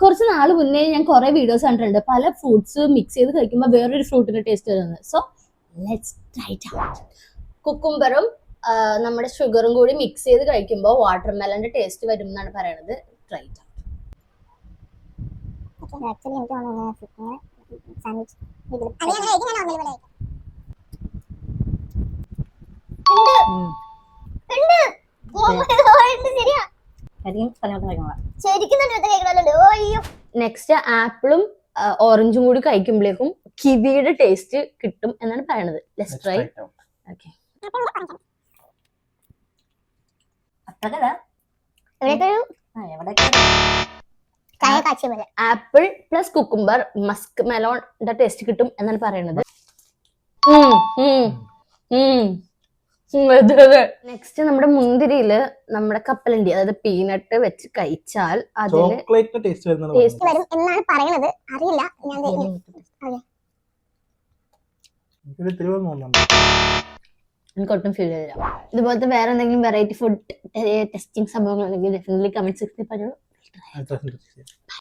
കുറച്ച് നാൾ മുന്നേ ഞാൻ കുറെ വീഡിയോസ് കണ്ടിട്ടുണ്ട് പല ഫ്രൂട്ട്സ് മിക്സ് ചെയ്ത് കഴിക്കുമ്പോൾ വേറൊരു ഫ്രൂട്ടിന്റെ ടേസ്റ്റ് വരുന്നത്. So let's try it out. കുക്കുംബറും നമ്മുടെ ഷുഗറും കൂടി മിക്സ് ചെയ്ത് കഴിക്കുമ്പോൾ വാട്ടർമെലന്റെ ടേസ്റ്റ് വരും എന്നാണ് പറയണത്. ട്രൈ ഇറ്റ് നെക്സ്റ്റ് ആപ്പിളും ഓറഞ്ചും കൂടി കഴിക്കുമ്പോഴേക്കും കിവിയുടെ ടേസ്റ്റ് കിട്ടും എന്നാണ് പറയണത്. Let's try. Okay, apple plus cucumber musk മെലോണിന്റെ ടേസ്റ്റ് കിട്ടും എന്നാണ് പറയണത്. നെക്സ്റ്റ് നമ്മുടെ മുന്തിരിയില് നമ്മുടെ കപ്പലണ്ടി അതായത് പീനട്ട് വെച്ച് കഴിച്ചാൽ അതില് ടേസ്റ്റ് വരും എന്നാണ് പറയണത്. അറിയില്ല, എനിക്കൊട്ടും ഫീൽ ചെയ്തില്ല. ഇതുപോലത്തെ വേറെ എന്തെങ്കിലും വെറൈറ്റി ഫുഡ് ടെസ്റ്റിംഗ് സംഭവങ്ങൾ ഉണ്ടെങ്കിൽ ഡെഫിനറ്റ്ലി കമന്റ് സെക്ഷനിൽ പറഞ്ഞു.